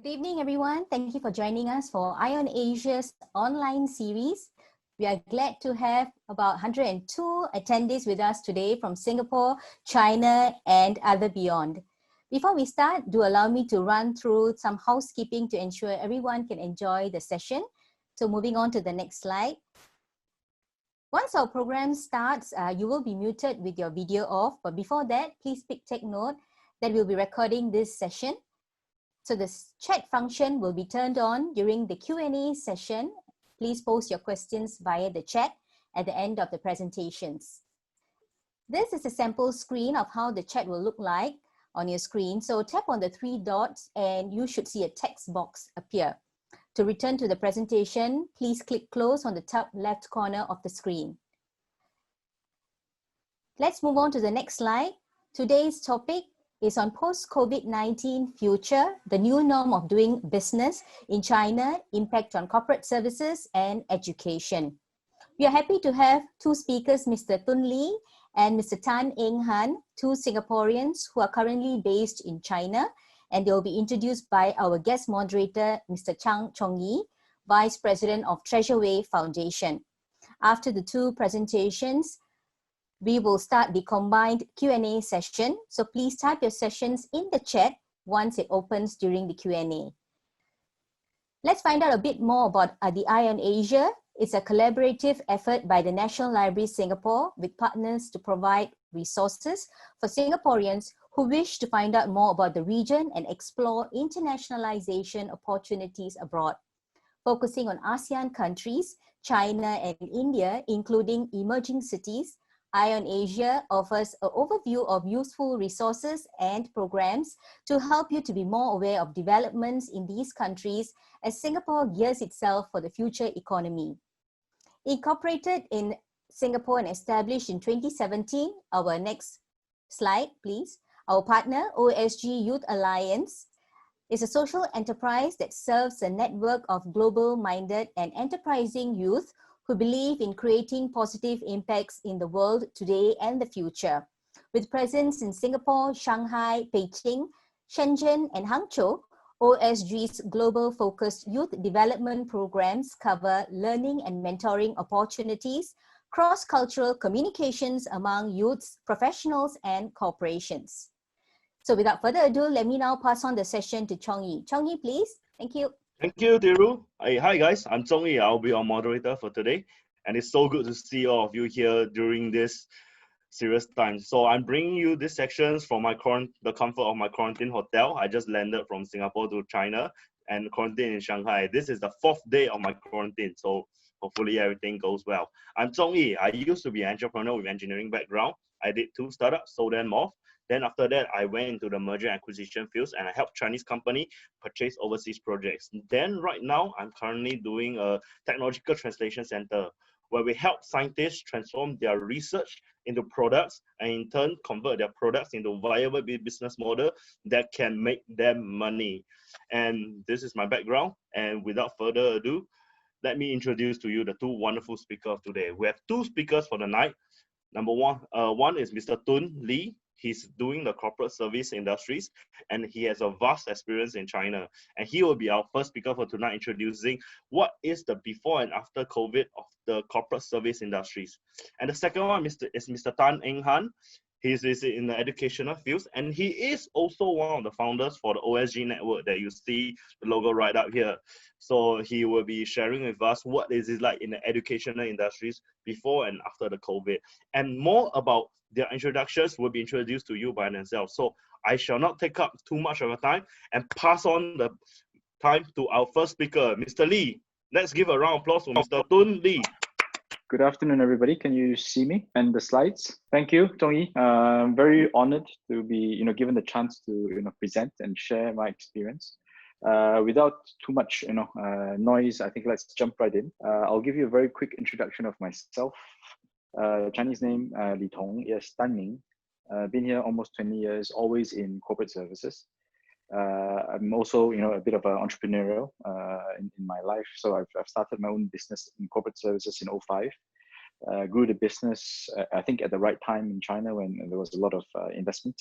Good evening, everyone. Thank you for joining us for ION Asia's online series. We are glad to have about 102 attendees with us today from Singapore, China, and other beyond. Before we start, do allow me to run through some housekeeping to ensure everyone can enjoy the session. So moving on to the next slide. Once our program starts, you will be muted with your video off. But before that, please take note that we'll be recording this session. So the chat function will be turned on during the Q&A session. Please post your questions via the chat at the end of the presentations. This is a sample screen of how the chat will look like on your screen. So tap on the three dots and you should see a text box appear. To return to the presentation, please click close on the top left corner of the screen. Let's move on to the next slide. Today's topic is on post-COVID-19 future, the new norm of doing business in China, impact on corporate services and education. We are happy to have two speakers, Mr. Thun Lee and Mr. Tan Eng Han, two Singaporeans who are currently based in China, and they will be introduced by our guest moderator, Mr. Chong Yi, Vice President of Treasureway Foundation. After the two presentations, we will start the combined Q&A session. So please type your sessions in the chat once it opens during the Q&A. Let's find out a bit more about the ION Asia. It's a collaborative effort by the National Library Singapore with partners to provide resources for Singaporeans who wish to find out more about the region and explore internationalization opportunities abroad. Focusing on ASEAN countries, China and India, including emerging cities, ION Asia offers an overview of useful resources and programs to help you to be more aware of developments in these countries as Singapore gears itself for the future economy. Incorporated in Singapore and established in 2017, our next slide, please. Our partner, OSG Youth Alliance, is a social enterprise that serves a network of global-minded and enterprising youth who believe in creating positive impacts in the world today and the future. With presence in Singapore, Shanghai, Beijing, Shenzhen, and Hangzhou, OSG's global-focused youth development programs cover learning and mentoring opportunities, cross-cultural communications among youths, professionals, and corporations. So without further ado, let me now pass on the session to Chong Yi. Chong Yi, please. Thank you. Thank you, Thiru. Hi guys, I'm Thun Lee. I'll be your moderator for today. And it's so good to see all of you here during this serious time. So I'm bringing you these sections from the comfort of my quarantine hotel. I just landed from Singapore to China and quarantine in Shanghai. This is the 4th day of my quarantine. So hopefully everything goes well. I'm Thun Lee. I used to be an entrepreneur with engineering background. I did 2 startups, sold them off. Then after that, I went into the merger and acquisition fields and I helped Chinese company purchase overseas projects. Then right now, I'm currently doing a technological translation center where we help scientists transform their research into products and in turn convert their products into viable business model that can make them money. And this is my background. And without further ado, let me introduce to you the 2 wonderful speakers today. We have 2 speakers for the night. Number one is Mr. Thun Lee. He's doing the corporate service industries and he has a vast experience in China. And he will be our first speaker for tonight, introducing what is the before and after COVID of the corporate service industries. And the second one is Mr. Tan Eng Han. He's in the educational fields and he is also one of the founders for the OSG network that you see the logo right up here. So he will be sharing with us what is it like in the educational industries before and after the COVID. And more about their introductions will be introduced to you by themselves. So I shall not take up too much of your time and pass on the time to our first speaker, Mr. Lee. Let's give a round of applause for Mr. Thun Lee. Good afternoon, everybody. Can you see me and the slides? Thank you, Chong Yi. I'm very honored to be, given the chance to, present and share my experience. Without too much, noise, I think let's jump right in. I'll give you a very quick introduction of myself. Chinese name, Li Tong, yes, Tan Ming. Been here almost 20 years, always in corporate services. I'm also, a bit of an entrepreneurial in my life. So I've started my own business in corporate services in 2005. Grew the business, I think at the right time in China when there was a lot of investment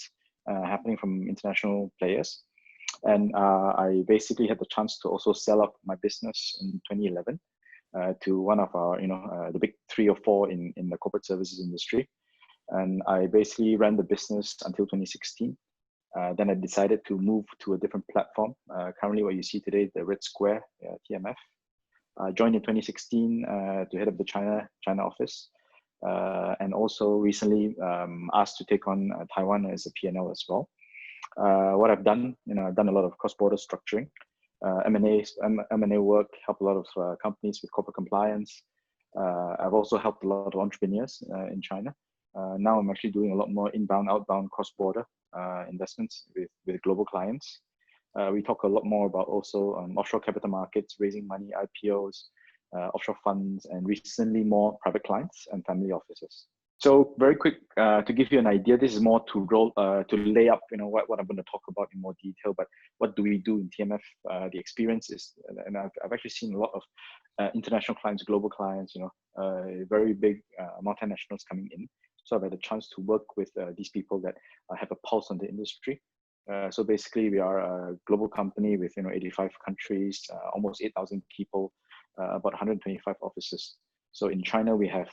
happening from international players. And I basically had the chance to also sell up my business in 2011 to one of our, the big 3 or 4 in the corporate services industry. And I basically ran the business until 2016. Then I decided to move to a different platform. Currently, what you see today, the Red Square, TMF. I joined in 2016 to head up the China office. And also recently asked to take on Taiwan as a P&L as well. What I've done, I've done a lot of cross-border structuring, M&A work, helped a lot of companies with corporate compliance. I've also helped a lot of entrepreneurs in China. Now I'm actually doing a lot more inbound, outbound, cross-border investments with global clients. We talk a lot more about also offshore capital markets, raising money, IPOs, offshore funds, and recently more private clients and family offices. So very quick to give you an idea, this is more to lay up, what I'm going to talk about in more detail. But what do we do in TMF? The experience is, and I've actually seen a lot of international clients, global clients, very big multinationals coming in. So I've had a chance to work with these people that have a pulse on the industry. So basically, we are a global company with 85 countries, almost 8,000 people, about 125 offices. So in China, we have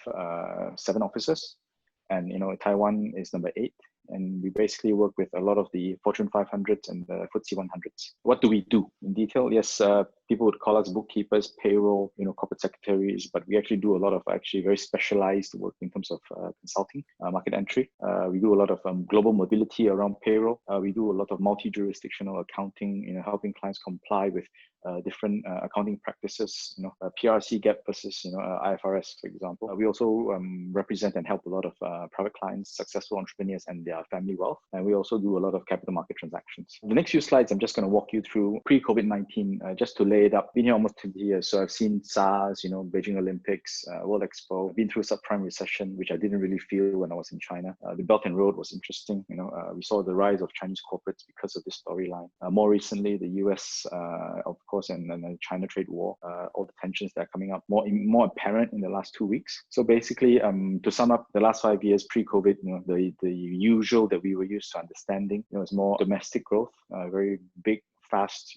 7 offices, and Taiwan is number 8. And we basically work with a lot of the Fortune 500s and the FTSE 100s. What do we do in detail? Yes, people would call us bookkeepers, payroll, corporate secretaries, but we actually do a lot of very specialized work in terms of consulting, market entry. We do a lot of global mobility around payroll. We do a lot of multi-jurisdictional accounting, helping clients comply with different accounting practices, PRC GAAP versus IFRS, for example. We also represent and help a lot of private clients, successful entrepreneurs, and their family wealth. And we also do a lot of capital market transactions. The next few slides, I'm just going to walk you through pre-COVID-19, just to lay it up. Been here almost 20 years, so I've seen SARS, Beijing Olympics, World Expo. Been through a subprime recession, which I didn't really feel when I was in China. The Belt and Road was interesting. We saw the rise of Chinese corporates because of this storyline. More recently, the US, of course, and the China trade war, all the tensions that are coming up more apparent in the last 2 weeks. So basically, to sum up, the last 5 years pre-COVID, the usual that we were used to understanding, is more domestic growth, very big, fast,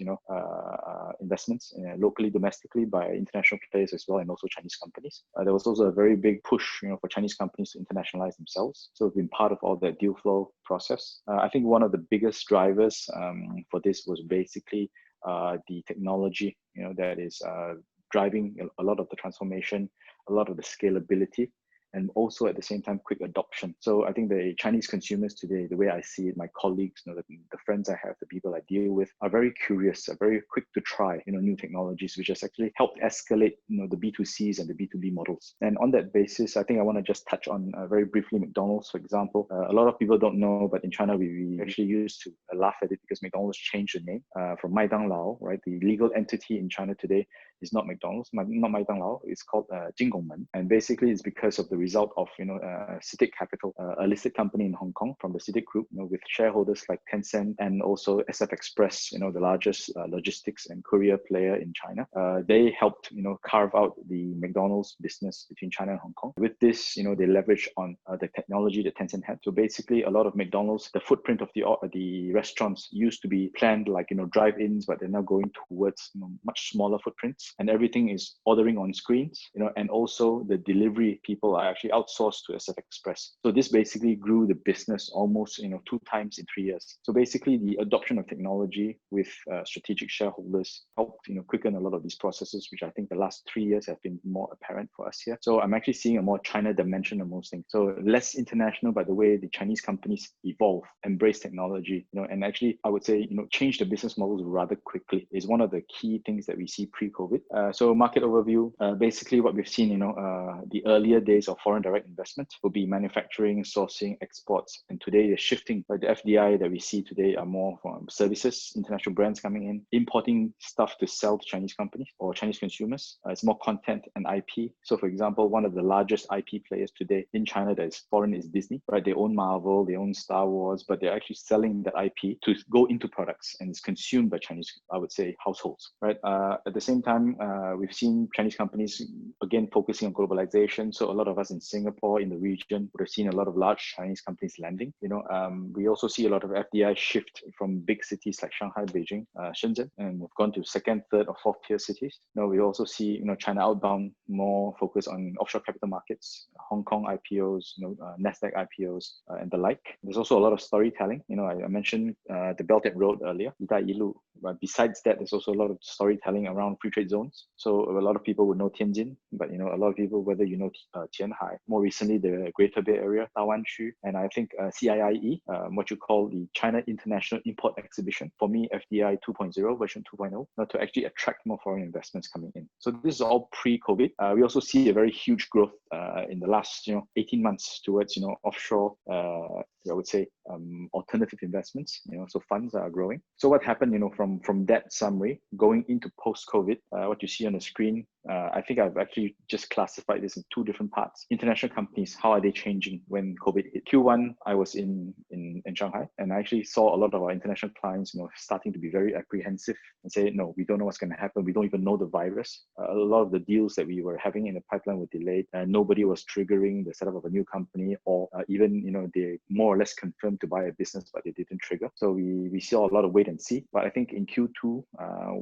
investments locally, domestically by international players as well, and also Chinese companies. There was also a very big push, for Chinese companies to internationalize themselves. So we've been part of all the deal flow process. I think one of the biggest drivers for this was basically the technology, that is driving a lot of the transformation, a lot of the scalability, and also at the same time, quick adoption. So I think the Chinese consumers today, the way I see it, my colleagues, the friends I have, the people I deal with, are very curious, are very quick to try, new technologies, which has actually helped escalate, the B2Cs and the B2B models. And on that basis, I think I want to just touch on very briefly McDonald's, for example. A lot of people don't know, but in China, we actually used to laugh at it because McDonald's changed the name from Maidang right? The legal entity in China today is not McDonald's, not Maidang it's called Jinggongmen. And basically it's because of the result of CITIC Capital, a listed company in Hong Kong from the CITIC Group, with shareholders like Tencent and also SF Express, the largest logistics and courier player in China. They helped carve out the McDonald's business between China and Hong Kong. With this, they leverage on the technology that Tencent had. So basically, a lot of McDonald's, the footprint of the restaurants used to be planned like drive-ins, but they're now going towards much smaller footprints, and everything is ordering on screens. And also the delivery people are actually outsourced to SF Express. So this basically grew the business almost 2 times in 3 years. So basically the adoption of technology with strategic shareholders helped quicken a lot of these processes, which I think the last 3 years have been more apparent for us here. So I'm actually seeing a more China dimension of most things. So less international by the way the Chinese companies evolve, embrace technology, and actually I would say change the business models rather quickly is one of the key things that we see pre-COVID. So market overview, basically what we've seen, the earlier days of foreign direct investment will be manufacturing, sourcing, exports, and today they're shifting. But the FDI that we see today are more from services, international brands coming in, importing stuff to sell to Chinese companies or Chinese consumers. It's more content and IP. So for example, one of the largest IP players today in China that is foreign is Disney, right? They own Marvel, they own Star Wars, but they're actually selling that IP GDP to go into products and is consumed by Chinese, I would say, households, right? At the same time, we've seen Chinese companies, again, focusing on globalization. So a lot of us in Singapore, in the region, would have seen a lot of large Chinese companies landing. We also see a lot of FDI shift from big cities like Shanghai, Beijing, Shenzhen, and we've gone to second, third, or fourth tier cities. We also see, China outbound more focus on offshore capital markets, Hong Kong IPOs, Nasdaq IPOs, and the like. There's also a lot of storytelling. I mentioned the Belt and Road earlier, Untitled. But besides that, there's also a lot of storytelling around free trade zones. So a lot of people would know Tianjin, but a lot of people, whether Tianhai, more recently the Greater Bay Area, Dawanshu, and I think CIIE, what you call the China International Import Exhibition. For me, FDI 2.0, version 2.0, to actually attract more foreign investments coming in. So this is all pre-COVID. We also see a very huge growth in the last 18 months towards offshore, I would say, alternative investments. So funds are growing. So what happened, from that summary going into post-COVID, what you see on the screen, I think I've actually just classified this in two different parts. International companies, how are they changing when COVID hit? Q1, I was in Shanghai, and I actually saw a lot of our international clients, starting to be very apprehensive and say, no, we don't know what's going to happen. We don't even know the virus. A lot of the deals that we were having in the pipeline were delayed. Nobody was triggering the setup of a new company, or even, they more or less confirmed to buy a business, but they didn't trigger. So we saw a lot of wait and see. But I think in Q2,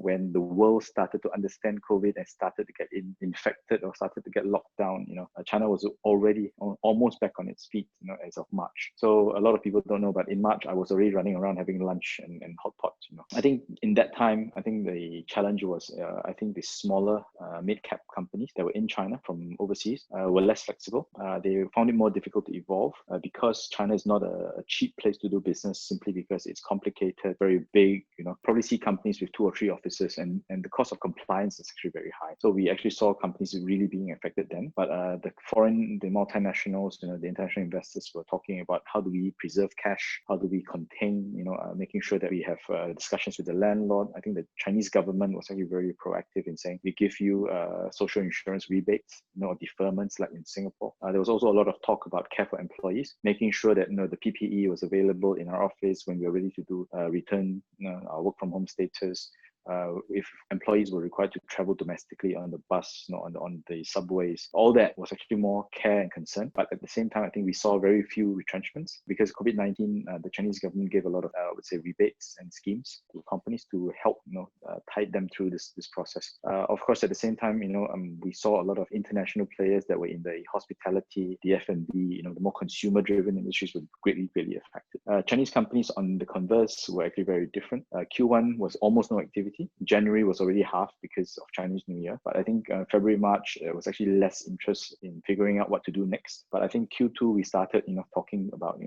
when the world started to understand COVID and started to get infected or started to get locked down, China was already almost back on its feet, as of March. So a lot of people don't know, but in March, I was already running around having lunch and hot pot. I think in that time, I think the challenge was, I think the smaller mid-cap companies that were in China from overseas were less flexible. They found it more difficult to evolve because China is not a cheap place to do business, simply because it's complicated, very big. Probably see companies with 2 or 3 offices, and the cost of compliance is actually very high. So we actually saw companies really being affected then. But the multinationals, the international investors were talking about how do we preserve cash, how do we contain, making sure that we have discussions with the landlord. I think the Chinese government was actually very proactive in saying we give you social insurance rebates, deferments like in Singapore. There was also a lot of talk about care for employees, making sure that the PPE was available in our office when we were ready to do return our work from home status. If employees were required to travel domestically on the bus, on the subways, all that was actually more care and concern. But at the same time, I think we saw very few retrenchments because COVID-19, the Chinese government gave a lot of, I would say, rebates and schemes to companies to help, tide them through this process. Of course, at the same time, we saw a lot of international players that were in the hospitality, the F&B, the more consumer-driven industries were greatly affected. Chinese companies, on the converse, were actually very different. Q1 was almost no activity. January was already half because of Chinese New Year. But I think February, March, there was actually less interest in figuring out what to do next. But I think Q2, we started, talking about,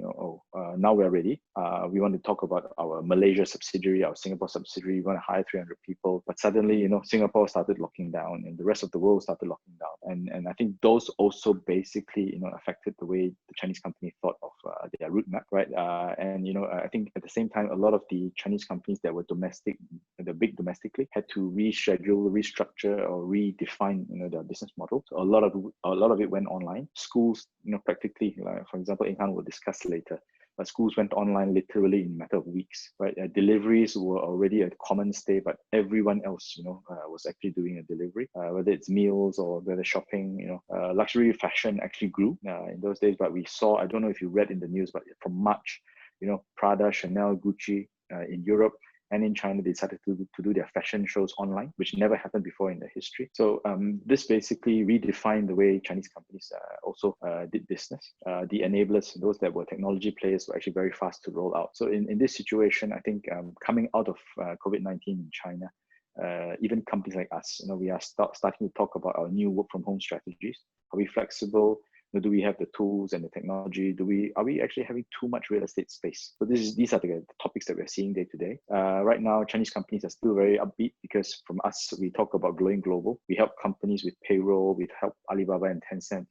now we're ready. We want to talk about our Malaysia subsidiary, our Singapore subsidiary. We want to hire 300 people. But suddenly, Singapore started locking down and the rest of the world started locking down. And I think those also basically, affected the way the Chinese company thought of their roadmap, right? I think at the same time, a lot of the Chinese companies that were domestic, the big domestically, had to reschedule, restructure, or redefine their business model. So a lot of it went online. Schools, practically, for example, Inhan will discuss later. But schools went online literally in a matter of weeks, right? Deliveries were already a common stay, but everyone else, was actually doing a delivery, whether it's meals or whether shopping, luxury fashion actually grew in those days. But we saw, I don't know if you read in the news, but from March, Prada, Chanel, Gucci in Europe and in China, they started to do their fashion shows online, which never happened before in their history. So this basically redefined the way Chinese companies also did business. The enablers, those that were technology players, were actually very fast to roll out. So in this situation, I think coming out of COVID-19 in China, even companies like us, we are starting to talk about our new work from home strategies. Are we flexible? Do we have the tools and the technology? Are we actually having too much real estate space? So these are the topics that we're seeing day to day. Right now, Chinese companies are still very upbeat because from us, we talk about going global. We help companies with payroll. We help Alibaba and Tencent,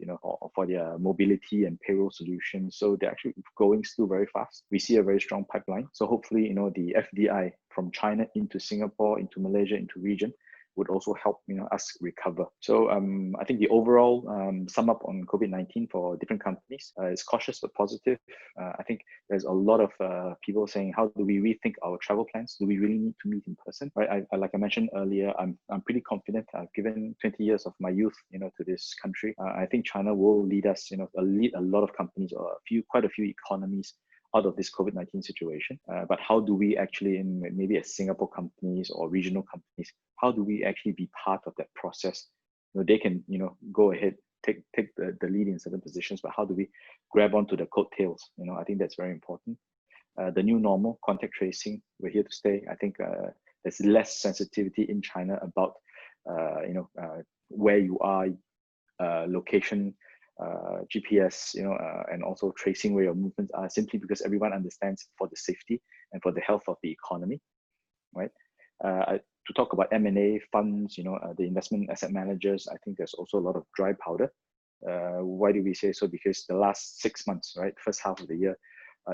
for their mobility and payroll solutions. So they're actually going still very fast. We see a very strong pipeline. So hopefully, the FDI from China into Singapore, into Malaysia, into region, would also help us recover. So I think the overall sum up on COVID-19 for different companies is cautious but positive. I think there's a lot of people saying, how do we rethink our travel plans? Do we really need to meet in person? Right? Like I mentioned earlier, I'm pretty confident. I've given 20 years of my youth, to this country. I think China will lead us, lead a lot of companies or quite a few economies out of this COVID-19 situation. But how do we actually, in maybe as Singapore companies or regional companies, how do we actually be part of that process? They can, go ahead, take the lead in certain positions, but how do we grab onto the coattails? I think that's very important. The new normal, contact tracing, we're here to stay. I think there's less sensitivity in China about, where you are, location, GPS, and also tracing where your movements are, simply because everyone understands for the safety and for the health of the economy, right? To talk about M&A funds, the investment asset managers, I think there's also a lot of dry powder. Why do we say so? Because the last 6 months, right, first half of the year,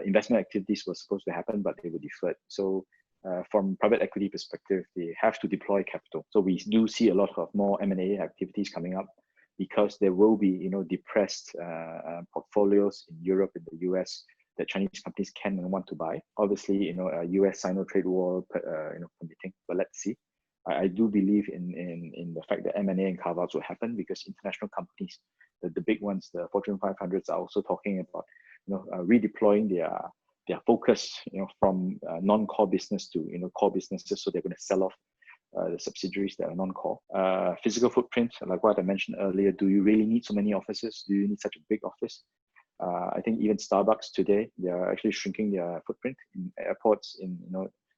investment activities were supposed to happen, but they were deferred. So from private equity perspective, they have to deploy capital. So we do see a lot of more M&A activities coming up, because there will be, depressed portfolios in Europe and the US that Chinese companies can and want to buy. Obviously, US-Sino trade war, permitting, but let's see. I do believe in the fact that M&A and carve-outs will happen, because international companies, the big ones, the Fortune 500s, are also talking about, redeploying their focus, from non-core business to, core businesses. So they're going to sell off the subsidiaries that are non-core. Physical footprint, like what I mentioned earlier, do you really need so many offices? Do you need such a big office? I think even Starbucks today, they are actually shrinking their footprint in airports.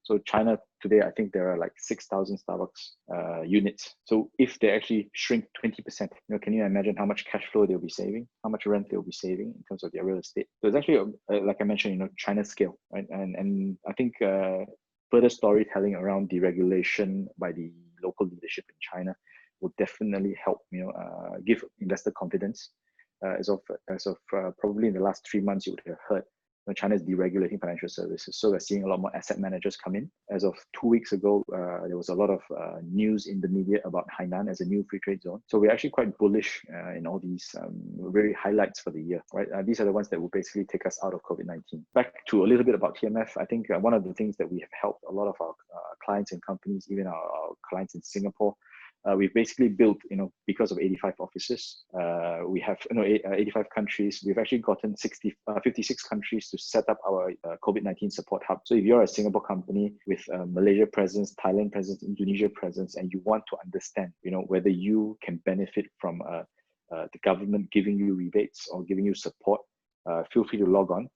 So China today, I think there are like 6,000 Starbucks units. So if they actually shrink 20%, can you imagine how much cash flow they'll be saving, how much rent they'll be saving in terms of their real estate? So it's actually, like I mentioned, China scale, right? And I think further storytelling around deregulation by the local leadership in China will definitely help, give investor confidence. As of probably in the last 3 months, you would have heard China is deregulating financial services. So we're seeing a lot more asset managers come in. As of 2 weeks ago, there was a lot of news in the media about Hainan as a new free trade zone. So we're actually quite bullish in all these very highlights for the year, right? These are the ones that will basically take us out of COVID-19. Back to a little bit about TMF, I think one of the things that we have helped a lot of our clients and companies, even our clients in Singapore, we've basically built, because of 85 offices, we have 85 countries. We've actually gotten 56 countries to set up our COVID-19 support hub. So if you're a Singapore company with Malaysia presence, Thailand presence, Indonesia presence, and you want to understand, whether you can benefit from the government giving you rebates or giving you support, feel free to log on.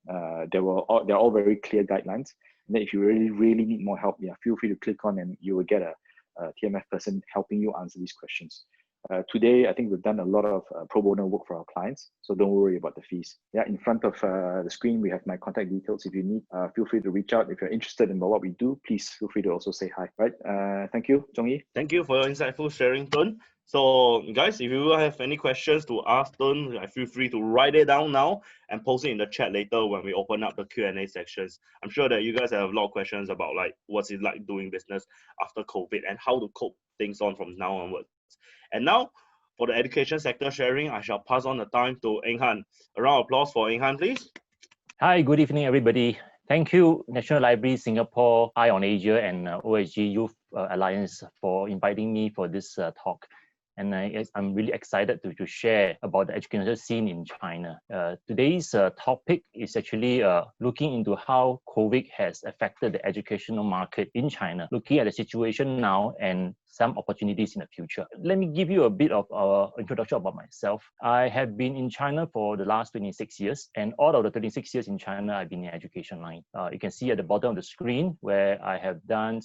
They're all very clear guidelines. And then if you really need more help, feel free to click on, and you will get a TMF person helping you answer these questions. Today, I think we've done a lot of pro bono work for our clients, so don't worry about the fees. In front of the screen, we have my contact details. If you need, feel free to reach out. If you're interested in what we do, please feel free to also say hi. Right? Thank you, Zhong-Yi. Thank you for your insightful sharing, Thun. So guys, if you have any questions to ask Thun, feel free to write it down now and post it in the chat later when we open up the Q&A sections. I'm sure that you guys have a lot of questions about like what's it like doing business after COVID and how to cope things on from now onwards. And now for the education sector sharing, I shall pass on the time to Eng Han. A round of applause for Eng Han, please. Hi, good evening, everybody. Thank you, National Library Singapore, Eye on Asia, and OSG Youth Alliance for inviting me for this talk. And I'm really excited to share about the educational scene in China. Today's topic is actually looking into how COVID has affected the educational market in China, looking at the situation now and some opportunities in the future. Let me give you a bit of introduction about myself. I have been in China for the last 26 years, and all of the 26 years in China, I've been in the education line. You can see at the bottom of the screen where I have done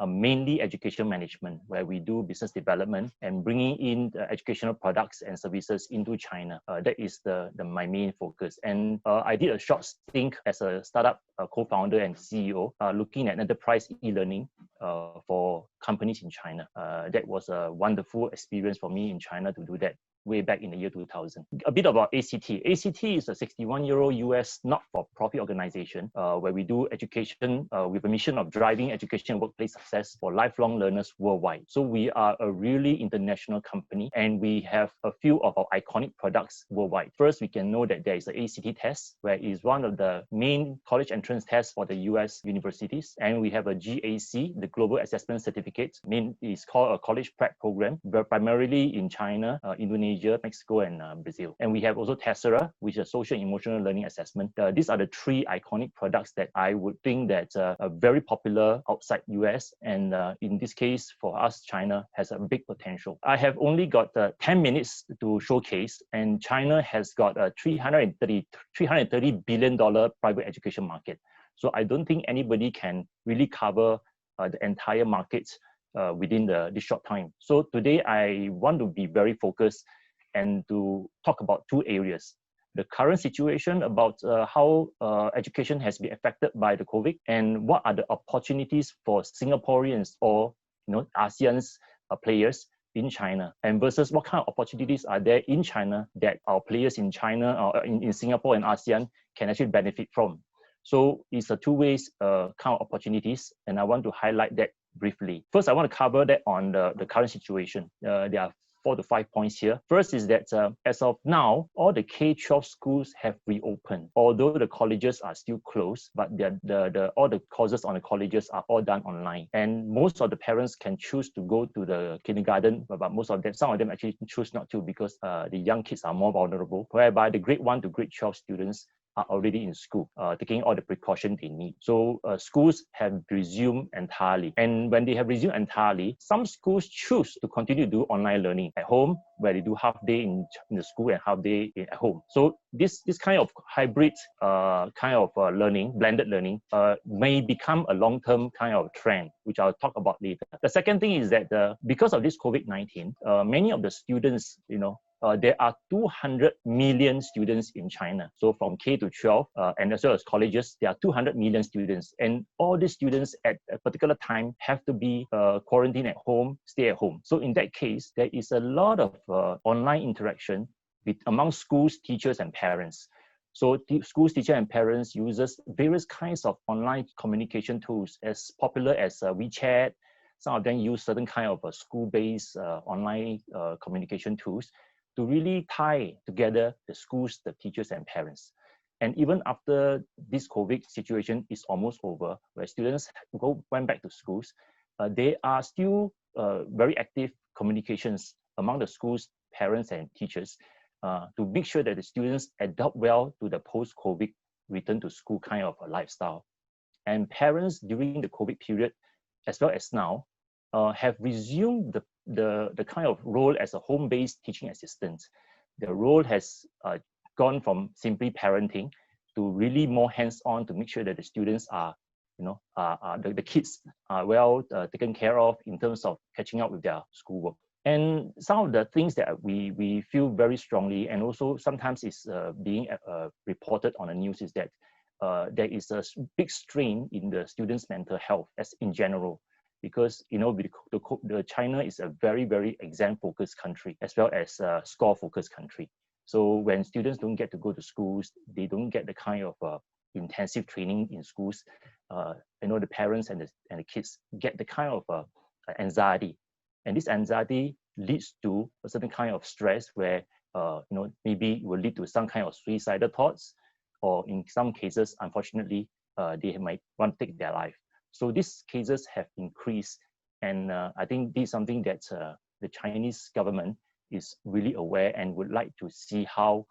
mainly education management, where we do business development and bringing in the educational products and services into China. That is my main focus. And I did a short stint as a startup co-founder and CEO, looking at enterprise e-learning for companies in China. That was a wonderful experience for me in China to do that way back in the year 2000. A bit about ACT. ACT is a 61-year-old US not-for-profit organization where we do education with a mission of driving education and workplace success for lifelong learners worldwide. So we are a really international company, and we have a few of our iconic products worldwide. First, we can know that there is an ACT test, where it is one of the main college entrance tests for the US universities. And we have a GAC, the Global Assessment Certificate. It's called a college prep program, primarily in China, Indonesia, Mexico, and Brazil. And we have also Tessera, which is a social and emotional learning assessment. These are the three iconic products that I would think that are very popular outside US. And in this case, for us, China has a big potential. I have only got 10 minutes to showcase, and China has got a $330 billion private education market. So I don't think anybody can really cover the entire market within this short time. So today I want to be very focused and to talk about two areas. The current situation about how education has been affected by the COVID, and what are the opportunities for Singaporeans or ASEAN's players in China, and versus what kind of opportunities are there in China that our players in China or in Singapore and ASEAN can actually benefit from. So it's a two-way kind of opportunities, and I want to highlight that briefly. First, I want to cover that on the current situation. There are 4 to 5 points here. First is that as of now, all the K-12 schools have reopened, although the colleges are still closed, but all the courses on the colleges are all done online. And most of the parents can choose to go to the kindergarten, but some of them actually choose not to, because the young kids are more vulnerable, whereby the grade 1 to grade 12 students are already in school, taking all the precautions they need. So schools have resumed entirely. And when they have resumed entirely, some schools choose to continue to do online learning at home, where they do half day in the school and half day at home. So this kind of hybrid learning, blended learning, may become a long-term kind of trend, which I'll talk about later. The second thing is that because of this COVID-19, many of the students, there are 200 million students in China. So from K to 12, and as well as colleges, there are 200 million students. And all these students at a particular time have to be quarantined at home, stay at home. So in that case, there is a lot of online interaction among schools, teachers, and parents. So schools, teachers, and parents uses various kinds of online communication tools, as popular as WeChat. Some of them use certain kind of school-based online communication tools to really tie together the schools, the teachers, and parents. And even after this COVID situation is almost over, where students went back to schools, there are still very active communications among the schools, parents, and teachers to make sure that the students adapt well to the post-COVID return to school kind of a lifestyle. And parents during the COVID period, as well as now, have resumed the kind of role as a home-based teaching assistant. The role has gone from simply parenting to really more hands-on to make sure that the students are, the kids are well taken care of in terms of catching up with their schoolwork. And some of the things that we feel very strongly, and also sometimes is being reported on the news, is that there is a big strain in the students' mental health as in general. Because China is a very, very exam-focused country, as well as a score-focused country. So when students don't get to go to schools, they don't get the kind of intensive training in schools. The parents and the kids get the kind of anxiety, and this anxiety leads to a certain kind of stress where maybe it will lead to some kind of suicidal thoughts, or in some cases, unfortunately, they might want to take their life. So these cases have increased, and I think this is something that the Chinese government is really aware and would like to see how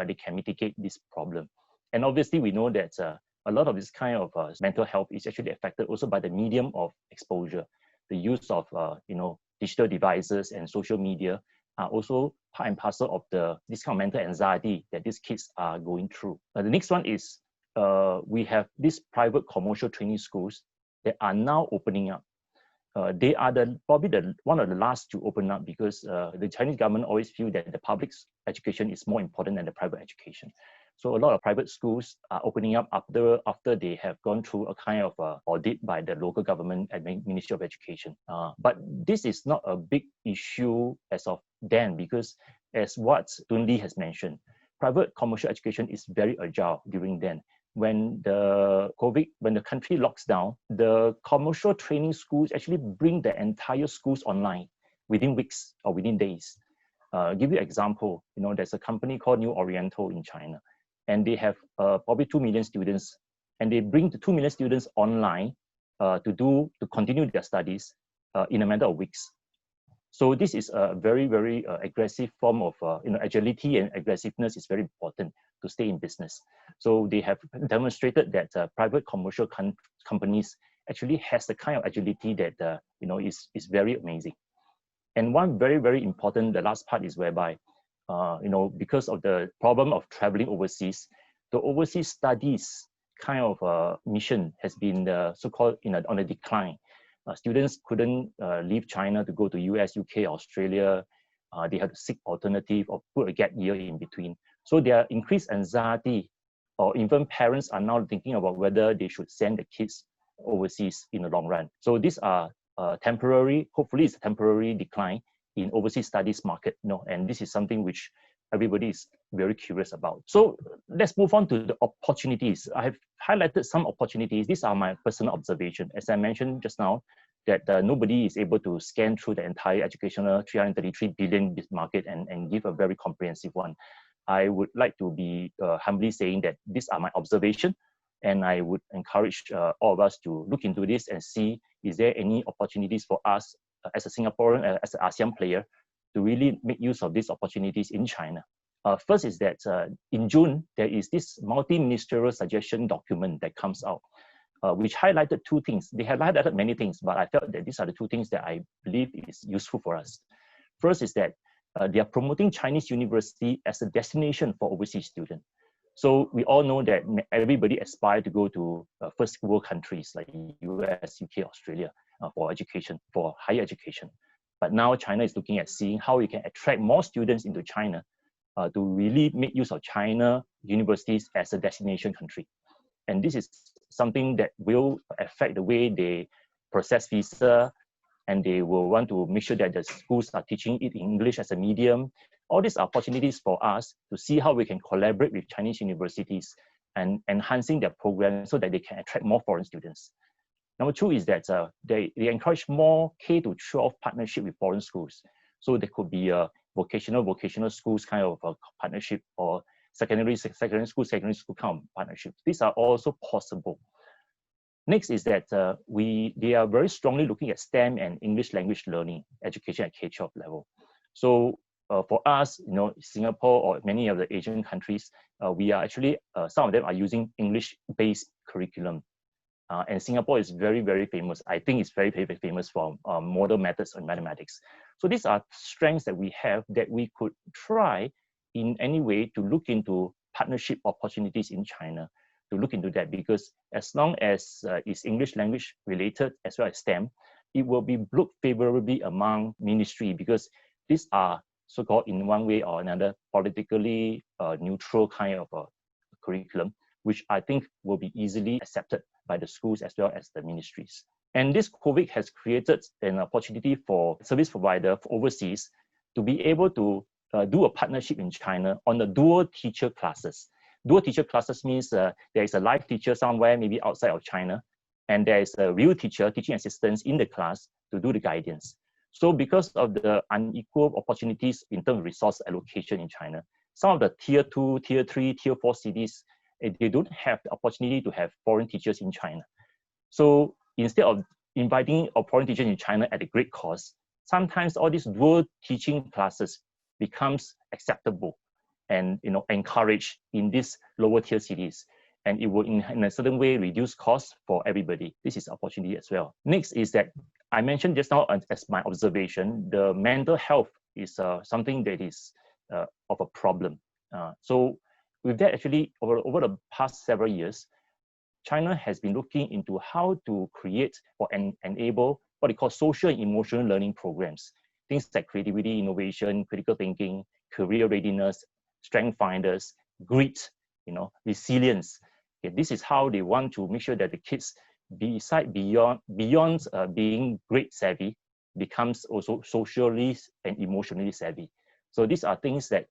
they can mitigate this problem. And obviously, we know that a lot of this kind of mental health is actually affected also by the medium of exposure. The use of digital devices and social media are also part and parcel of this kind of mental anxiety that these kids are going through. The next one is we have these private commercial training schools that are now opening up. They are probably one of the last to open up, because the Chinese government always feel that the public education is more important than the private education. So a lot of private schools are opening up after they have gone through a kind of audit by the local government and Ministry of Education. But this is not a big issue as of then, because as what Thun Lee has mentioned, private commercial education is very agile during then. When the country locks down, the commercial training schools actually bring the entire schools online within weeks or within days. Give you an example, there's a company called New Oriental in China, and they have probably 2 million students, and they bring the 2 million students online to continue their studies in a matter of weeks. So this is a very, very aggressive form of, agility, and aggressiveness is very important to stay in business. So they have demonstrated that private commercial companies actually has the kind of agility that, is very amazing. And one very, very important, the last part is whereby, because of the problem of traveling overseas, the overseas studies kind of mission has been so-called on a decline. Students couldn't leave China to go to US, UK, Australia. They had to seek alternative or put a gap year in between. So there are increased anxiety, or even parents are now thinking about whether they should send the kids overseas in the long run. So these are temporary, hopefully it's a temporary decline in overseas studies market, and this is something which everybody is very curious about. So let's move on to the opportunities. I have highlighted some opportunities. These are my personal observation. As I mentioned just now, that nobody is able to scan through the entire educational 333 billion market and give a very comprehensive one. I would like to be humbly saying that these are my observation, and I would encourage all of us to look into this and see, is there any opportunities for us as a Singaporean, as an ASEAN player, to really make use of these opportunities in China. First is that in June, there is this multi-ministerial suggestion document that comes out, which highlighted two things. They have highlighted many things, but I felt that these are the two things that I believe is useful for us. First is that they are promoting Chinese university as a destination for overseas students. So we all know that everybody aspires to go to first world countries like US, UK, Australia for education, for higher education. But now China is looking at seeing how we can attract more students into China to really make use of China universities as a destination country. And this is something that will affect the way they process visa, and they will want to make sure that the schools are teaching it in English as a medium. All these are opportunities for us to see how we can collaborate with Chinese universities and enhancing their program so that they can attract more foreign students. Number two is that they encourage more K-12 partnership with foreign schools. So there could be a vocational schools kind of a partnership, or secondary school kind of partnership. These are also possible. Next is that they are very strongly looking at STEM and English language learning education at K-12 level. So for us, Singapore or many of the Asian countries, we are actually, some of them are using English-based curriculum. And Singapore is very, very famous. I think it's very, very famous for model methods of mathematics. So these are strengths that we have that we could try in any way to look into partnership opportunities in China, to look into that, because as long as it's English language related as well as STEM, it will be looked favorably among ministry, because these are so-called in one way or another politically neutral kind of a curriculum, which I think will be easily accepted by the schools as well as the ministries. And this COVID has created an opportunity for service provider for overseas to be able to do a partnership in China on the dual teacher classes. Dual teacher classes means there is a live teacher somewhere, maybe outside of China, and there is a real teacher, teaching assistants in the class to do the guidance. So because of the unequal opportunities in terms of resource allocation in China, some of the tier 2, tier 3, tier 4 cities, they don't have the opportunity to have foreign teachers in China. So instead of inviting a foreign teacher in China at a great cost, sometimes all these dual teaching classes becomes acceptable and encouraged in these lower tier cities. And it will in a certain way reduce costs for everybody. This is opportunity as well. Next is that I mentioned just now as my observation, the mental health is something that is of a problem. So with that, actually, over the past several years, China has been looking into how to create or enable what they call social and emotional learning programs. Things like creativity, innovation, critical thinking, career readiness, strength finders, grit, resilience. Okay, this is how they want to make sure that the kids, beyond being grade savvy, becomes also socially and emotionally savvy. So these are things that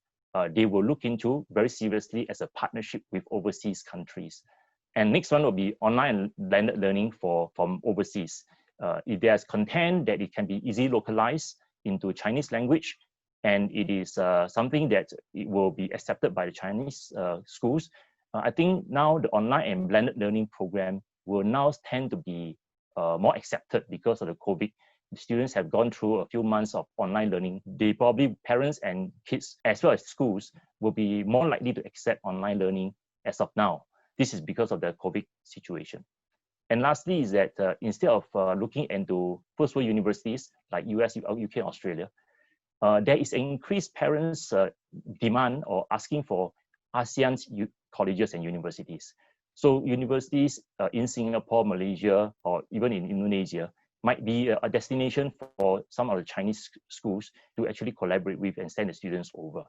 they will look into very seriously as a partnership with overseas countries. And next one will be online blended learning from overseas. If there's content that it can be easily localized into Chinese language, and it is something that it will be accepted by the Chinese schools, I think now the online and blended learning program will now tend to be more accepted because of the COVID. The students have gone through a few months of online learning. They probably, parents and kids, as well as schools, will be more likely to accept online learning as of now. This is because of the COVID situation. And lastly is that instead of looking into first world universities like US, UK, Australia, there is an increased parents' demand or asking for ASEAN's colleges and universities. So universities in Singapore, Malaysia, or even in Indonesia might be a destination for some of the Chinese schools to actually collaborate with and send the students over.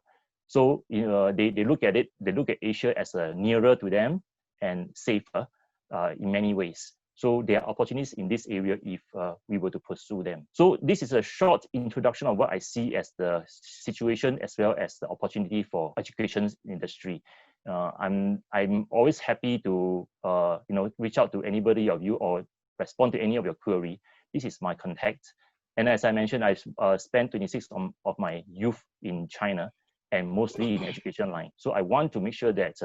So they look at it, they look at Asia as nearer to them and safer in many ways. So there are opportunities in this area if we were to pursue them. So this is a short introduction of what I see as the situation as well as the opportunity for education industry. I'm always happy to reach out to anybody of you or respond to any of your query. This is my contact. And as I mentioned, I spent 26 of my youth in China and mostly in education line. So I want to make sure that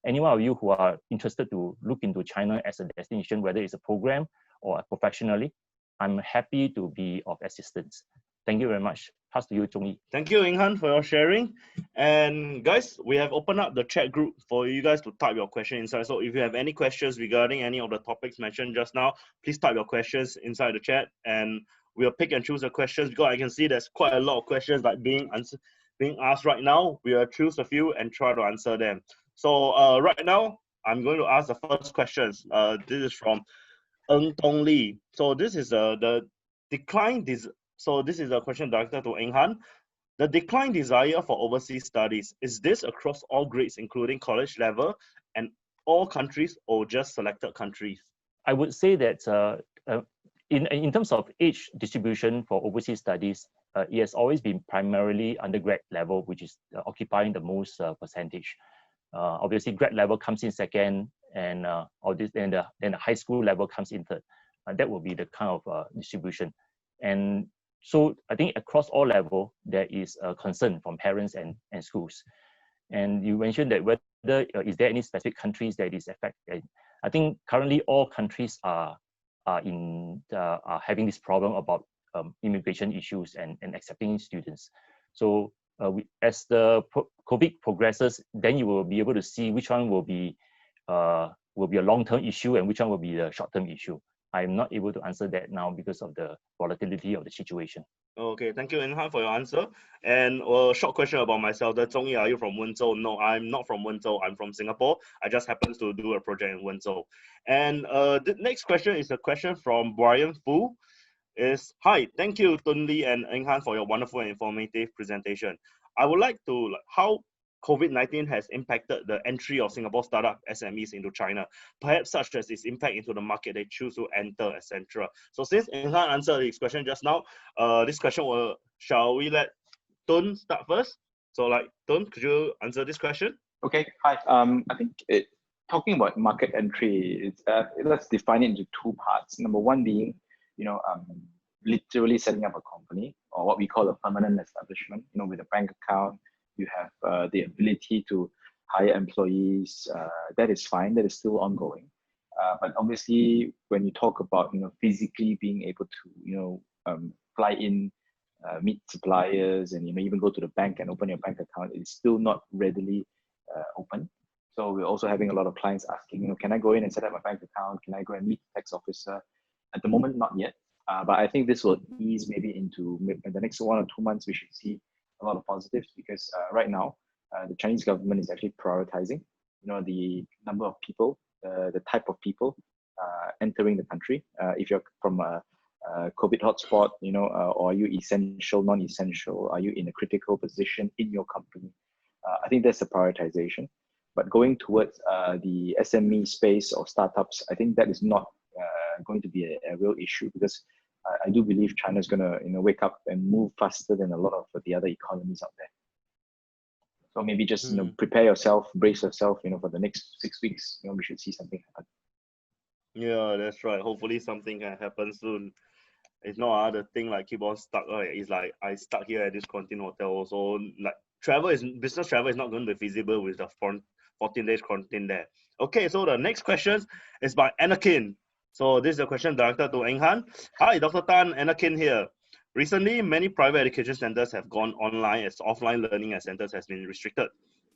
any one of you who are interested to look into China as a destination, whether it's a program or professionally, I'm happy to be of assistance. Thank you very much. Pass to you, Zhong Yi. Thank you, Ing Han, for your sharing. And guys, we have opened up the chat group for you guys to type your question inside. So if you have any questions regarding any of the topics mentioned just now, please type your questions inside the chat, and we'll pick and choose the questions, because I can see there's quite a lot of questions like being asked right now. We'll choose a few and try to answer them. So right now, I'm going to ask the first questions. This is from Thun Lee. So this is the decline. So this is a question directed to Ing Han. The decline desire for overseas studies, is this across all grades, including college level, and all countries, or just selected countries? I would say that in terms of age distribution for overseas studies, it has always been primarily undergrad level, which is occupying the most percentage. Obviously, grad level comes in second, and then the high school level comes in third. That will be the kind of distribution. And so I think across all level, there is a concern from parents and schools. And you mentioned that whether is there any specific countries that is affected. I think currently all countries are having this problem about immigration issues and accepting students. So as the COVID progresses, then you will be able to see which one will be a long-term issue and which one will be the short-term issue. I'm not able to answer that now because of the volatility of the situation. Okay, thank you, Ing Han, for your answer. And a short question about myself. Zhong Yi, are you from Wenzhou? No, I'm not from Wenzhou. I'm from Singapore. I just happen to do a project in Wenzhou. And the next question is a question from Brian Fu. Hi, thank you, Thun Lee and Ing Han, for your wonderful and informative presentation. I would like to how COVID-19 has impacted the entry of Singapore startup SMEs into China, perhaps such as its impact into the market they choose to enter, etc. So since Ing Han answered this question just now, this question shall we let Thun start first? So Thun, could you answer this question? Okay, hi. I think talking about market entry, let's define it into two parts. Number one being, literally setting up a company, or what we call a permanent establishment, with a bank account. You have the ability to hire employees. That is fine. That is still ongoing. But obviously, when you talk about physically being able to fly in, meet suppliers, and even go to the bank and open your bank account, it's still not readily open. So we're also having a lot of clients asking, can I go in and set up a bank account? Can I go and meet the tax officer? At the moment, not yet. But I think this will ease maybe into the next 1 or 2 months. We should see a lot of positives, because right now the Chinese government is actually prioritizing the number of people, the type of people entering the country. If you're from a COVID hotspot, or are you essential, non-essential, are you in a critical position in your company? I think that's the prioritization. But going towards the SME space or startups, I think that is not going to be a real issue, because I do believe China is going to wake up and move faster than a lot of the other economies out there. So maybe just prepare yourself, brace yourself, for the next 6 weeks. We should see something happen. Yeah, that's right. Hopefully something can happen soon. It's not the thing like keep on stuck. Right? It's like I stuck here at this quarantine hotel also. Like business travel is not going to be feasible with the 14 days quarantine there. Okay, so the next question is by Anakin. So this is a question directed to Eng Han. Hi, Dr. Tan, Anakin here. Recently, many private education centers have gone online as offline learning at centers has been restricted.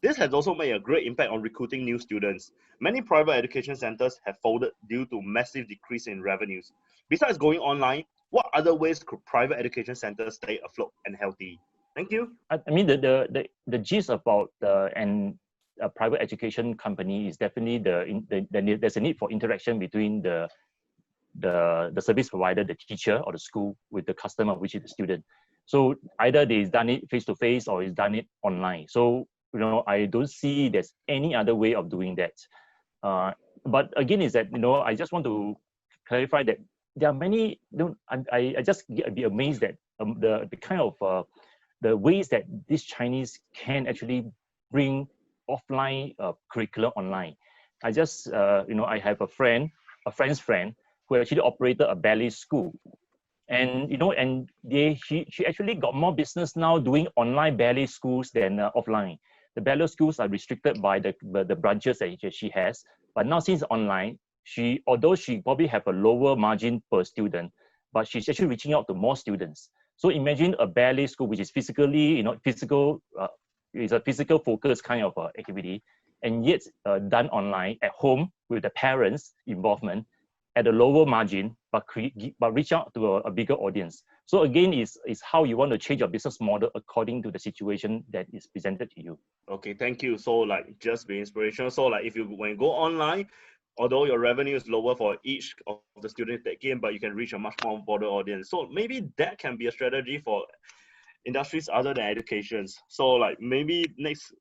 This has also made a great impact on recruiting new students. Many private education centers have folded due to massive decrease in revenues. Besides going online, what other ways could private education centers stay afloat and healthy? Thank you. I mean, the gist about a private education company is definitely there's a need for interaction between the service provider, the teacher or the school with the customer, which is the student. So either they've done it face-to-face or it's done it online. So, I don't see there's any other way of doing that. But again, is that, I just want to clarify that there are many, I just get a bit amazed that the kind of, the ways that these Chinese can actually bring offline curriculum online. I just, I have a friend's friend who actually operated a ballet school. And, she actually got more business now doing online ballet schools than offline. The ballet schools are restricted by the branches that she has. But now since online, although she probably have a lower margin per student, but she's actually reaching out to more students. So imagine a ballet school, which is physically, is a physical focus kind of activity, and yet done online at home with the parents' involvement at a lower margin, but reach out to a bigger audience. So again, is how you want to change your business model according to the situation that is presented to you. Okay, thank you. So like just be inspirational. So like when you go online, although your revenue is lower for each of the students that came, but you can reach a much more broader audience. So maybe that can be a strategy for industries other than education. So like maybe next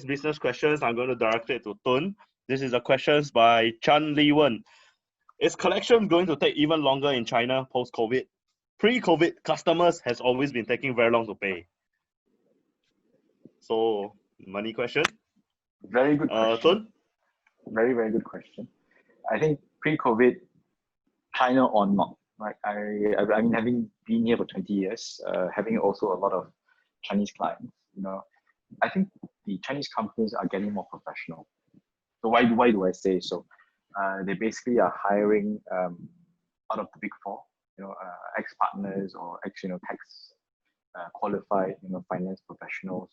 business questions, I'm going to direct it to Thun. This is a questions by Thun Lee. Is collection going to take even longer in China post-COVID? Pre-COVID, customers has always been taking very long to pay. So money question. Very good question. Thun? Very, very good question. I think pre-COVID, China or not, right? I mean, having been here for 20 years, having also a lot of Chinese clients, I think the Chinese companies are getting more professional. So why do I say so? They basically are hiring out of the big four, ex-partners or tax qualified, finance professionals,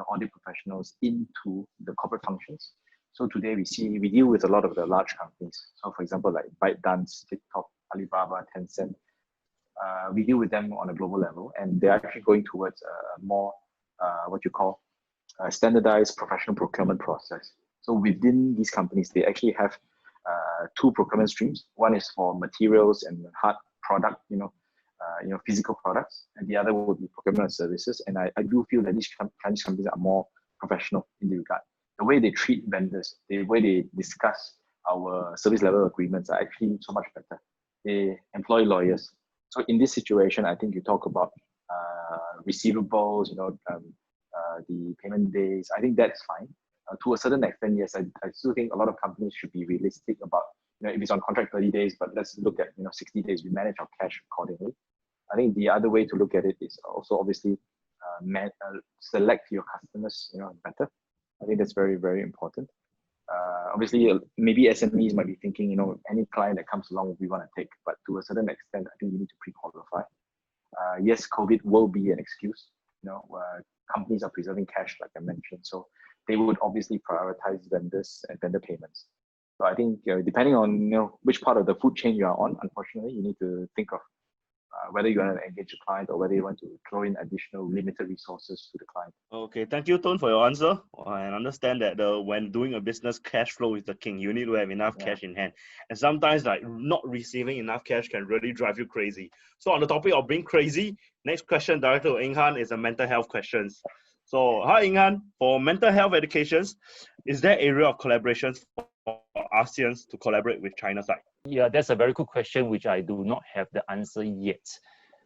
audit professionals into the corporate functions. So today we deal with a lot of the large companies. So for example, like ByteDance, TikTok, Alibaba, Tencent. We deal with them on a global level, and they're actually going towards a more what you call a standardized professional procurement process. So within these companies, they actually have two procurement streams. One is for materials and hard product, physical products, and the other would be procurement of services. And I do feel that these Chinese companies are more professional in the regard. The way they treat vendors, the way they discuss our service level agreements are actually so much better. They employ lawyers. So in this situation, I think you talk about receivables, the payment days. I think that's fine. To a certain extent, yes, I still think a lot of companies should be realistic about, if it's on contract 30 days, but let's look at, 60 days, we manage our cash accordingly. I think the other way to look at it is also obviously select your customers, better. I think that's very, very important. Obviously, maybe SMEs might be thinking, any client that comes along, we want to take, but to a certain extent, I think you need to pre-qualify. Yes, COVID will be an excuse, companies are preserving cash, like I mentioned. So they would obviously prioritize vendors and vendor payments. So I think depending on which part of the food chain you are on, unfortunately, you need to think of whether you want to engage a client or whether you want to throw in additional limited resources to the client. Okay, thank you, Thun, for your answer. I understand that when doing a business, cash flow is the king. You need to have enough cash in hand. And sometimes like not receiving enough cash can really drive you crazy. So on the topic of being crazy, next question directed to Eng Han is a mental health questions. So hi Eng Han, for mental health educations, is there area of collaborations for ASEANs to collaborate with China side? Yeah, that's a very good question, which I do not have the answer yet.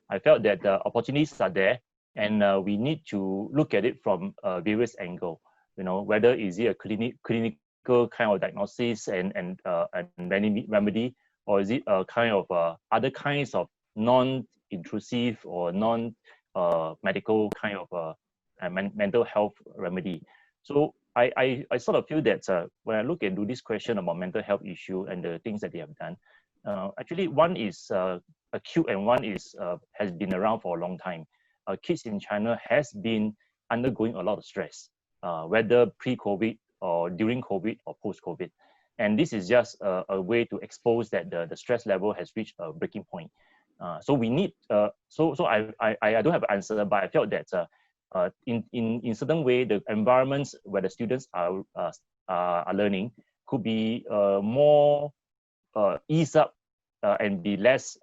I felt that the opportunities are there, and we need to look at it from various angles. Whether is it a clinical kind of diagnosis and remedy, or is it a kind of other kinds of non-intrusive or non-medical kind of mental health remedy. So I sort of feel that when I look into this question about mental health issue and the things that they have done, actually one is acute and one is has been around for a long time. Kids in China has been undergoing a lot of stress, whether pre-COVID or during COVID or post-COVID. And this is just a way to expose that the stress level has reached a breaking point. So we need, I don't have an answer, but I felt that in certain way, the environments where the students are learning could be more ease up and be less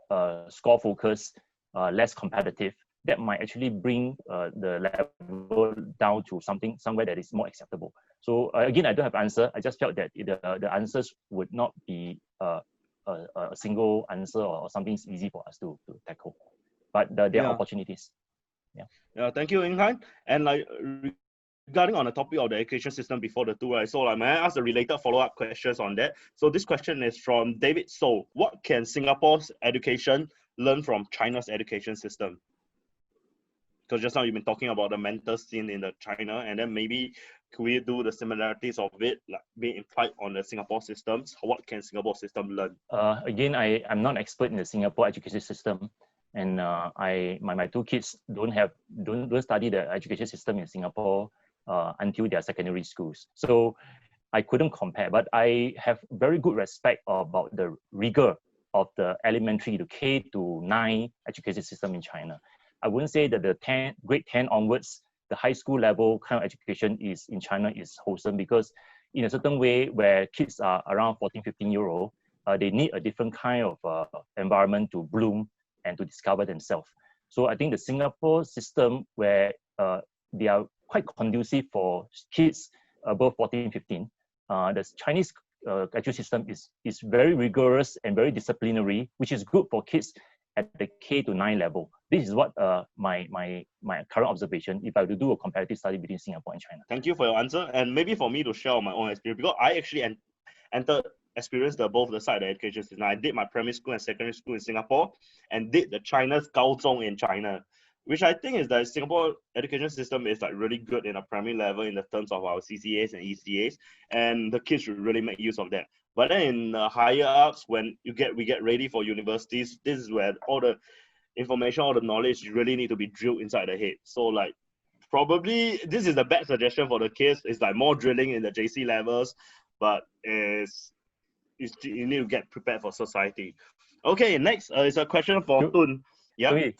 score focused, less competitive. That might actually bring the level down to somewhere that is more acceptable. So again, I don't have an answer. I just felt that the answers would not be a single answer or something easy for us to tackle. But there are opportunities. Yeah, thank you, Ying-Han. And regarding on the topic of the education system before the two, right? So may I ask the related follow-up questions on that? So this question is from David So. What can Singapore's education learn from China's education system? Because just now you've been talking about the mental scene in the China, and then maybe could we do the similarities of it, like being implied on the Singapore systems? What can Singapore system learn? Again, I'm not expert in the Singapore education system, and my two kids don't study the education system in Singapore until their secondary schools. So I couldn't compare, but I have very good respect about the rigor of the elementary to K to 9 education system in China. I wouldn't say that the grade 10 onwards, the high school level kind of education in China is wholesome, because in a certain way where kids are around 14, 15-year-old, they need a different kind of environment to bloom and to discover themselves. So I think the Singapore system where they are quite conducive for kids above 14, 15, the Chinese education system is very rigorous and very disciplinary, which is good for kids at the K to 9 level. This is what my current observation, if I were to do a comparative study between Singapore and China. Thank you for your answer. And maybe for me to share my own experience, because I actually experienced both the side of the education system. I did my primary school and secondary school in Singapore, and did the China's Gaozong in China, which I think is that Singapore education system is like really good in a primary level in the terms of our CCAs and ECAs, and the kids should really make use of that. But then in the higher ups, when we get ready for universities, this is where all the information, all the knowledge really need to be drilled inside the head. So like, probably this is the bad suggestion for the kids. It's like more drilling in the JC levels, but you need to get prepared for society. Okay, next is a question for Thun. Yeah. Okay.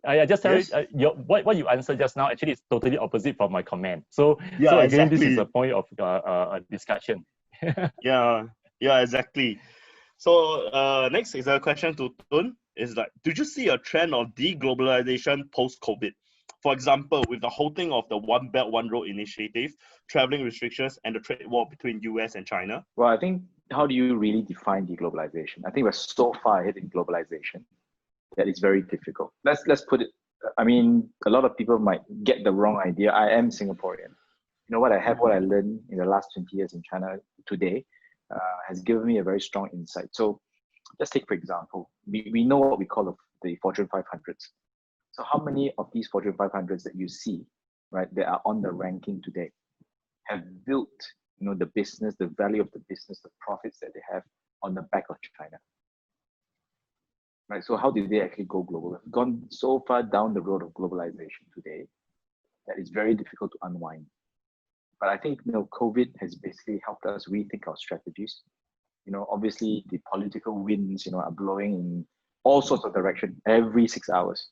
I just tell you, what you answered just now actually is totally opposite from my comment. So again, exactly. This is a point of discussion. yeah, exactly. So next is a question to Thun. Is like, did you see a trend of deglobalization post-COVID? For example, with the halting of the One Belt, One Road initiative, traveling restrictions, and the trade war between US and China? Well, I think, how do you really define deglobalization? I think we're so far ahead in globalization that it's very difficult. Let's put it, I mean, a lot of people might get the wrong idea. I am Singaporean. You know what I learned in the last 20 years in China today has given me a very strong insight. So just take, for example, we know what we call the Fortune 500s. So how many of these Fortune 500s that you see, right, that are on the ranking today have built, the business, the value of the business, the profits that they have on the back of China? Right, so how did they actually go global? We've gone so far down the road of globalization today that it's very difficult to unwind. But I think COVID has basically helped us rethink our strategies. Obviously the political winds are blowing in all sorts of direction every 6 hours.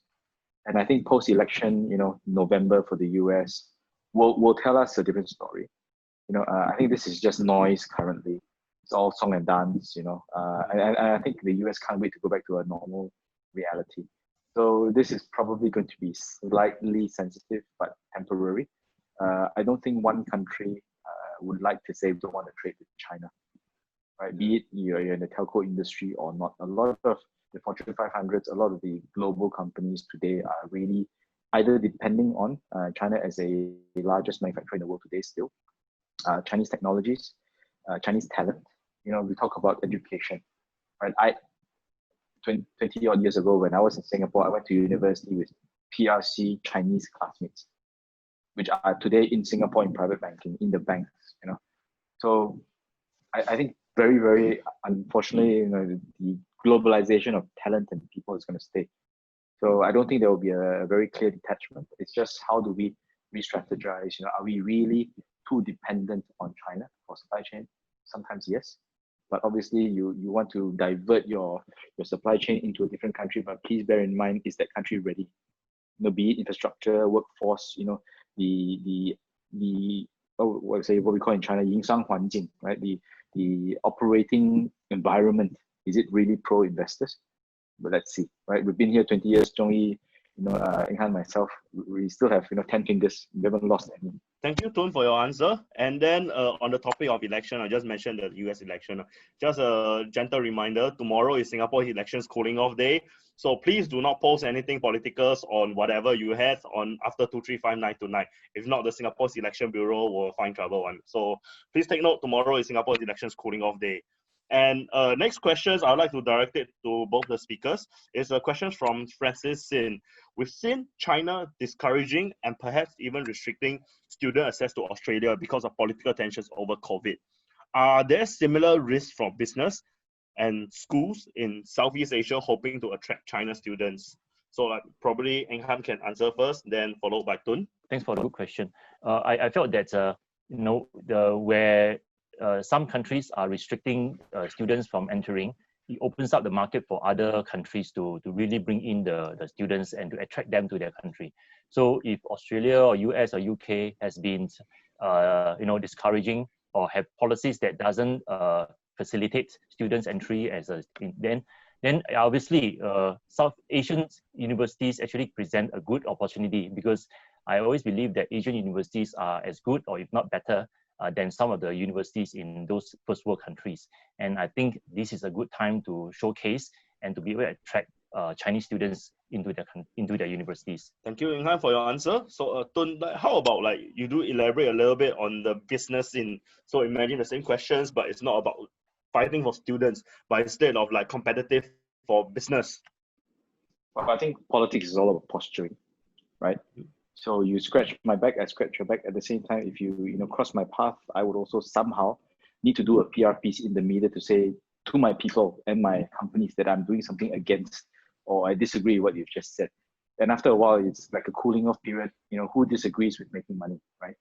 And I think post-election, November for the US will tell us a different story. I think this is just noise currently. It's all song and dance, and I think the US can't wait to go back to a normal reality. So this is probably going to be slightly sensitive, but temporary. I don't think one country would like to say we don't want to trade with China. right? Be it you're in the telco industry or not. A lot of the Fortune 500s, a lot of the global companies today are really either depending on China as the largest manufacturer in the world today still, Chinese technologies, Chinese talent. We talk about education, right? 20 odd years ago, when I was in Singapore, I went to university with PRC Chinese classmates, which are today in Singapore in private banking, in the banks, So I think very, very unfortunately, the globalization of talent and people is going to stay. So I don't think there will be a very clear detachment. It's just how do we re-strategize? Are we really too dependent on China for supply chain? Sometimes yes, but obviously you want to divert your supply chain into a different country. But please bear in mind, is that country ready? Be it infrastructure, workforce, what we call in China, 营商环境, right? The operating environment, is it really pro investors? But let's see, right? We've been here 20 years, Zhongyi, Inghan, myself, we still have 10 fingers. We haven't lost any. Thank you, Thun, for your answer. And then on the topic of election, I just mentioned the US election. Just a gentle reminder, tomorrow is Singapore elections cooling off day. So please do not post anything political on whatever you had on after 2359 tonight. If not, the Singapore's Election Bureau will find trouble one. So please take note, tomorrow is Singapore's elections cooling off day. And next questions, I'd like to direct it to both the speakers. It's a question from Francis Sin. We've seen China discouraging and perhaps even restricting student access to Australia because of political tensions over COVID. Are there similar risks for business and schools in Southeast Asia hoping to attract China students? So probably Enghan can answer first, then followed by Thun. Thanks for the good question. I felt that where some countries are restricting students from entering, it opens up the market for other countries to really bring in the students and to attract them to their country. So if Australia or US or UK has been discouraging or have policies that doesn't facilitate students entry then obviously South Asian universities actually present a good opportunity, because I always believe that Asian universities are as good or if not better than some of the universities in those first world countries. And I think this is a good time to showcase and to be able to attract Chinese students into their universities. Thank you, Inghan, for your answer. So Thun, how about you do elaborate a little bit on the business in, so imagine the same questions, but it's not about fighting for students, but instead of competitive for business. Well, I think politics is all about posturing, right? So you scratch my back, I scratch your back. At the same time, if you cross my path, I would also somehow need to do a PR piece in the media to say to my people and my companies that I'm doing something against, or I disagree with what you've just said. And after a while, it's like a cooling off period. Who disagrees with making money, right?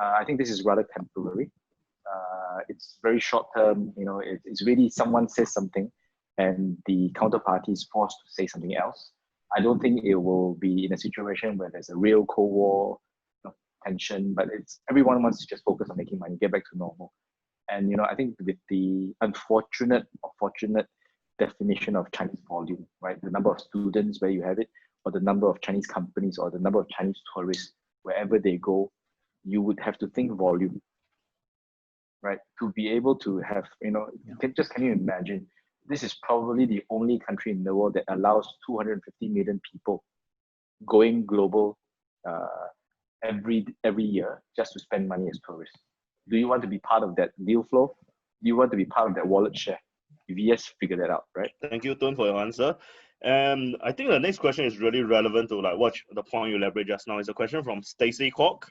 I think this is rather temporary. It's very short term. It's really someone says something and the counterparty is forced to say something else. I don't think it will be in a situation where there's a real Cold War tension, but everyone wants to just focus on making money, get back to normal. And I think with the unfortunate or fortunate definition of Chinese volume, right? The number of students where you have it, or the number of Chinese companies, or the number of Chinese tourists, wherever they go, you would have to think volume, right? To be able to have, can you imagine? This is probably the only country in the world that allows 250 million people going global every year just to spend money as tourists. Do you want to be part of that deal flow? Do you want to be part of that wallet share? If yes, figure that out, right? Thank you, Thun, for your answer. And I think the next question is really relevant to what the point you elaborated just now. Is a question from Stacy Kwok.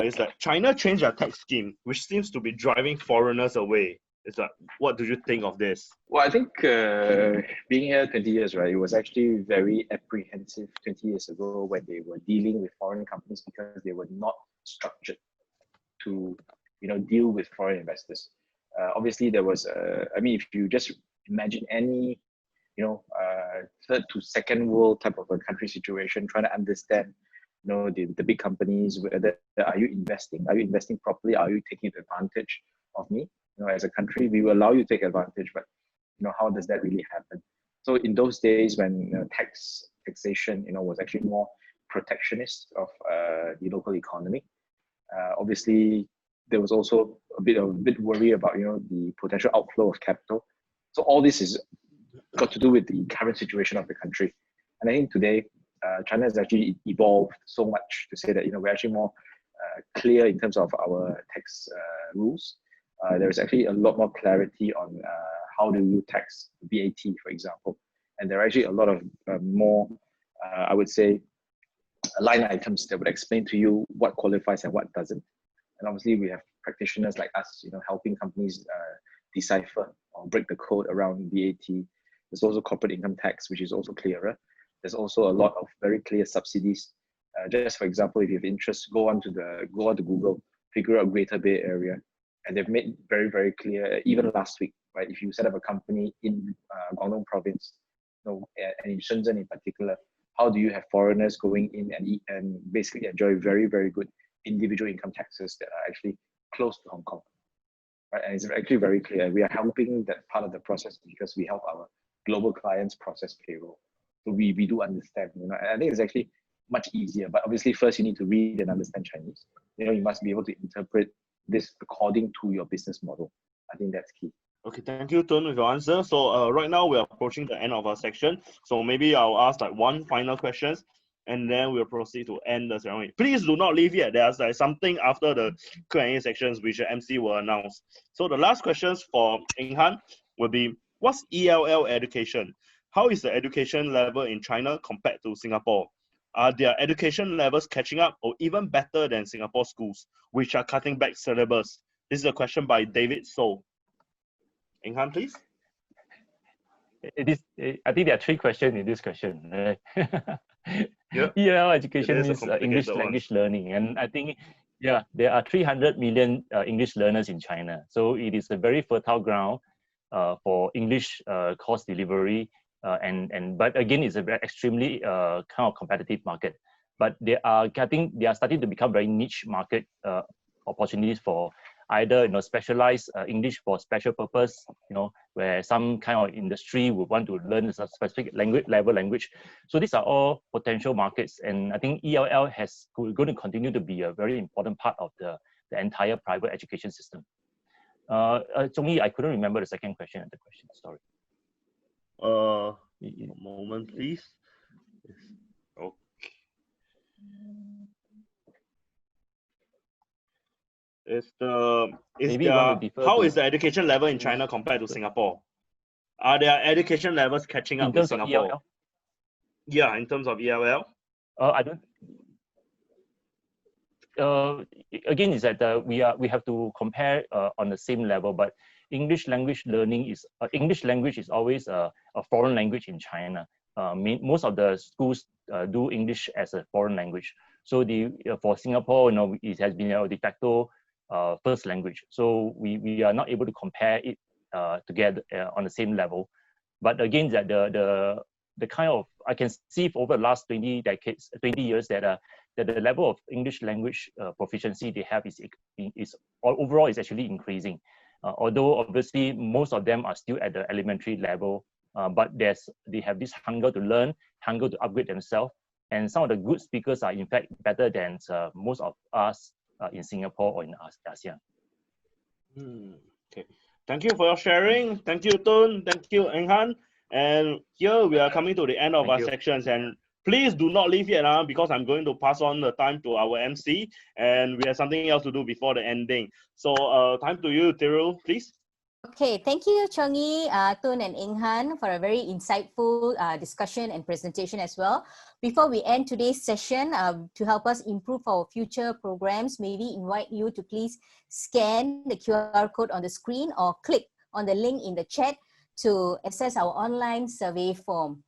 It's that China changed their tax scheme, which seems to be driving foreigners away. It's what do you think of this? Well, I think being here 20 years, right, it was actually very apprehensive 20 years ago when they were dealing with foreign companies because they were not structured to, deal with foreign investors. Obviously, there was, if you just imagine any, third to second world type of a country situation, trying to understand, the big companies, whether are you investing? Are you investing properly? Are you taking advantage of me? As a country, we will allow you to take advantage, but how does that really happen? So in those days when taxation, was actually more protectionist of the local economy, obviously there was also a bit worry about the potential outflow of capital. So all this is got to do with the current situation of the country. And I think today China has actually evolved so much to say that we're actually more clear in terms of our tax rules. There's actually a lot more clarity on how do you tax VAT, for example. And there are actually a lot of more, I would say, line items that would explain to you what qualifies and what doesn't. And obviously we have practitioners like us, helping companies decipher or break the code around VAT. There's also corporate income tax, which is also clearer. There's also a lot of very clear subsidies. Just for example, if you have interest, go on to Google, figure out Greater Bay Area, and they've made very, very clear. Even last week, right? If you set up a company in Guangdong Province, and in Shenzhen in particular, how do you have foreigners going in and basically enjoy very, very good individual income taxes that are actually close to Hong Kong, right? And it's actually very clear. We are helping that part of the process because we help our global clients process payroll. So we do understand, and I think it's actually much easier. But obviously, first you need to read and understand Chinese. You must be able to interpret this according to your business model. I think that's key. Okay, thank you, Thun, with your answer. So right now we're approaching the end of our section. So maybe I'll ask like one final question, and then we'll proceed to end the ceremony. Please do not leave yet. There's like something after the Q&A sections which the MC will announce. So the last questions for Eng Han will be, what's ELL education? How is the education level in China compared to Singapore? Are their education levels catching up or even better than Singapore schools, which are cutting back syllabus? This is a question by David So. Eng Han, please. I think there are three questions in this question. Right? Yep. ELL education It is means English language learning. And I think, there are 300 million English learners in China. So it is a very fertile ground for English course delivery. But again, it's a very extremely kind of competitive market. But they are starting to become very niche market opportunities for either specialized English for special purpose, where some kind of industry would want to learn a specific language. So these are all potential markets, and I think ELL is going to continue to be a very important part of the entire private education system. Zhong, I couldn't remember the second question and the question. Sorry. A moment, please. Okay. How is the education level in China compared to Singapore? Are their education levels catching up with Singapore? Yeah, in terms of ELL. I don't. Again, is that we have to compare on the same level, but English language learning is English language is always a foreign language in China. Most of the schools do English as a foreign language. So for Singapore, it has been a de facto first language. So we are not able to compare it together on the same level. But again, that the kind of, I can see over the last 20 years that the level of English language proficiency they have is overall is actually increasing. Although obviously most of them are still at the elementary level, but they have this hunger to learn, hunger to upgrade themselves, and some of the good speakers are in fact better than most of us in Singapore or in ASEAN. Okay, thank you for your sharing. Thank you, Thun. Thank you, Eng Han. And here we are coming to the end of our sections, and please do not leave yet because I'm going to pass on the time to our MC, and we have something else to do before the ending. So time to you, Tirul, please. Okay, thank you, Chong-Yi, Thun and Eng Han for a very insightful discussion and presentation as well. Before we end today's session, to help us improve our future programs, may we invite you to please scan the QR code on the screen or click on the link in the chat to access our online survey form.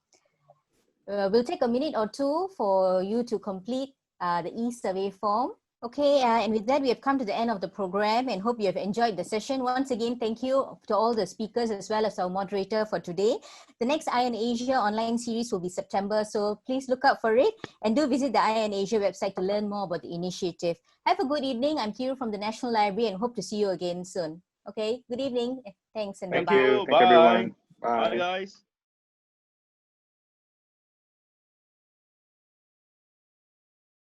We'll take a minute or two for you to complete the e-survey form. Okay, and with that, we have come to the end of the program and hope you have enjoyed the session. Once again, thank you to all the speakers as well as our moderator for today. The next ION Asia online series will be September, so please look out for it and do visit the ION Asia website to learn more about the initiative. Have a good evening. I'm Thiru from the National Library and hope to see you again soon. Okay, good evening. Thanks and bye-bye. Thank you. Thank you, everyone. Bye, guys.